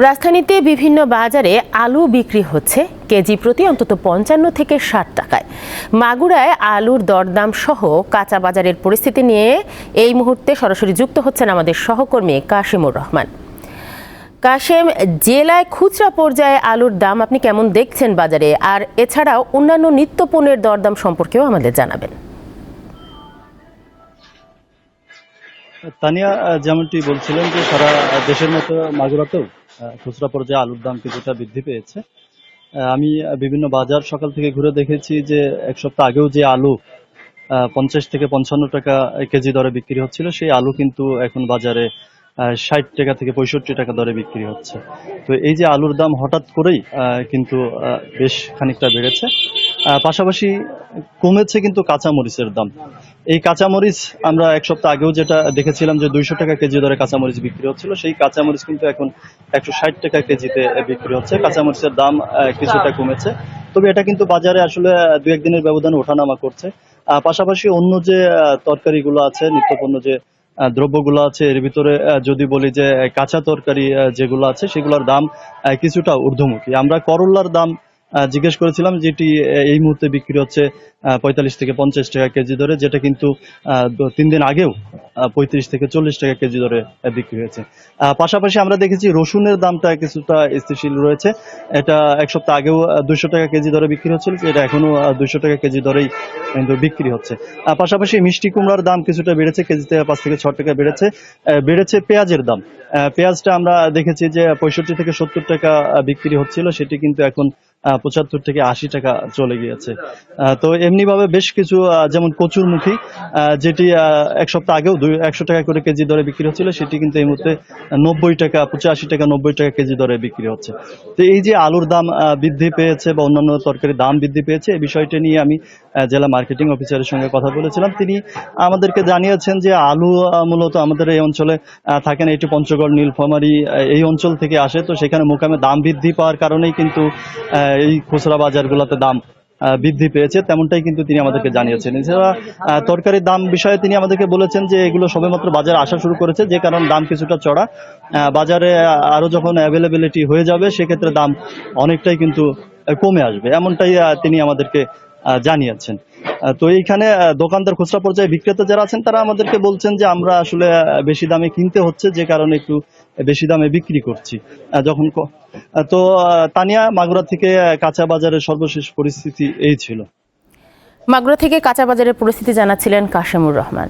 রাজধানীতে বিভিন্ন বাজারে আলু বিক্রি হচ্ছে কেজি প্রতি অন্তত ৫৫ থেকে ৬০ টাকায়। মাগুরায় আলুর দরদাম সহ কাঁচা বাজারের পরিস্থিতি নিয়ে এই মুহূর্তে সরাসরি যুক্ত হচ্ছেন আমাদের সহকর্মী কাশিমুর রহমান। কাশেম, জেলায় খুচরা পর্যায়ে আলুর দাম আপনি কেমন দেখছেন বাজারে, আর এছাড়াও অন্যান্য নিত্যপণ্যের দরদাম সম্পর্কেও আমাদের জানাবেন। তানিয়া, যেমনটি বলছিলেন যে সারা দেশের মতো মাগুরাতেও খুচরা পর্যায়ে আলুর দাম কিছুটা বৃদ্ধি পেয়েছে। আমি বিভিন্ন বাজার সকাল থেকে ঘুরে দেখেছি যে এক সপ্তাহ আগেও যে আলু ৫০ থেকে ৫৫ টাকা কেজি দরে বিক্রি হচ্ছিল, সেই আলু কিন্তু এখন বাজারে ৬০ টাকা থেকে ৬৫ টাকা দরে বিক্রি হচ্ছে। তো এই যে আলুর দাম হঠাৎ করেই কিন্তু বেশ খানিকটা বেড়েছে। পাশাপাশি কমেছে কিন্তু কাঁচামরিচের দাম। এই কাঁচামরিচ আমরা এক সপ্তাহ আগেও যেটা দেখেছিলাম যে ২০০ টাকা কেজি দরে কাঁচামরিচ বিক্রি হচ্ছিল, সেই কাঁচামরিচ কিন্তু এখন ১৬০ টাকা কেজিতে বিক্রি হচ্ছে। কাঁচামরিচের দাম কিছুটা কমেছে, তবে এটা কিন্তু বাজারে আসলে দু একদিনের ব্যবধানে ওঠানামা করছে। পাশাপাশি অন্য যে তরকারিগুলো আছে, নিত্যপণ্য যে দ্রব্যগুলো আছে, এর ভিতরে যদি বলি যে কাঁচা তরকারি যেগুলো আছে সেগুলোর দাম কিছুটা ঊর্ধ্বমুখী। আমরা করল্লার দাম জিজ্ঞেস করেছিলাম, যেটি এই মুহূর্তে বিক্রি হচ্ছে ৪৫ থেকে ৫০ টাকা কেজি দরে, যেটা কিন্তু ৩ দিন আগেও ৩৫ থেকে ৪০ টাকা কেজি দরে বিক্রি হয়েছে। পাশাপাশি আমরা দেখেছি রসুনের দামটা কিছুটা স্থিতিশীল রয়েছে। এটা এক সপ্তাহ আগেও ২০০ টাকা কেজি দরে বিক্রি হচ্ছিল, এটা এখনো ২০০ টাকা কেজি দরেই কিন্তু বিক্রি হচ্ছে। পাশাপাশি মিষ্টি কুমড়ার দাম কিছুটা বেড়েছে, কেজিতে ৫ থেকে ৬ টাকা বেড়েছে পেঁয়াজের দাম। পেঁয়াজটা আমরা দেখেছি যে ৬৫ থেকে ৭০ টাকা বিক্রি হচ্ছিল, সেটি কিন্তু এখন ৭৫ থেকে ৮০ টাকা চলে গিয়েছে। তো এমনিভাবে বেশ কিছু যেমন কচুরমুখী, যেটি এক সপ্তাহ আগেও ১০০ টাকা করে কেজি দরে বিক্রি হচ্ছিল, সেটি কিন্তু এই মুহূর্তে ৯০ টাকা, ৮৫ টাকা, ৯০ টাকা কেজি দরে বিক্রি হচ্ছে। তো এই যে আলুর দাম বৃদ্ধি পেয়েছে বা অন্যান্য তরকারির দাম বৃদ্ধি পেয়েছে, এই বিষয়টি নিয়ে আমি জেলা মার্কেটিং অফিসারের সঙ্গে কথা বলেছিলাম। তিনি আমাদেরকে জানিয়েছেন যে আলু মূলত আমাদের এই অঞ্চলে থাকে না, এটি পঞ্চগড়, নীলফামারী এই অঞ্চল থেকে আসে। তো সেখানে মোকামে দাম বৃদ্ধি পাওয়ার কারণেই কিন্তু এই খুচরা বাজারগুলোতে দাম বৃদ্ধি পেয়েছে, তেমনটাই কিন্তু তিনি আমাদেরকে জানিয়েছেন। এছাড়া তরকারির দাম বিষয়ে তিনি আমাদেরকে বলেছেন যে এগুলো সবেমাত্র বাজারে আসা শুরু করেছে, যে কারণে দাম কিছুটা চড়া। বাজারে আরো যখন অ্যাভেলেবিলিটি হয়ে যাবে, সেক্ষেত্রে দাম অনেকটাই কিন্তু কমে আসবে, এমনটাই তিনি আমাদেরকে জানিয়েছেন। তো এইখানে দোকানদার, খুচরা পর্যায়ে বিক্রেতা যারা আছেন, তারা আমাদেরকে বলছেন যে আমরা আসলে বেশি দামে কিনতে হচ্ছে, যে কারণে একটু বেশি দামে বিক্রি করছি। যখন তো তানিয়া, মাগুরা থেকে কাঁচা বাজারের সর্বশেষ পরিস্থিতি এই ছিল। মাগুরা থেকে কাঁচা বাজারের পরিস্থিতি জানাচ্ছিলেন কাশিমুর রহমান।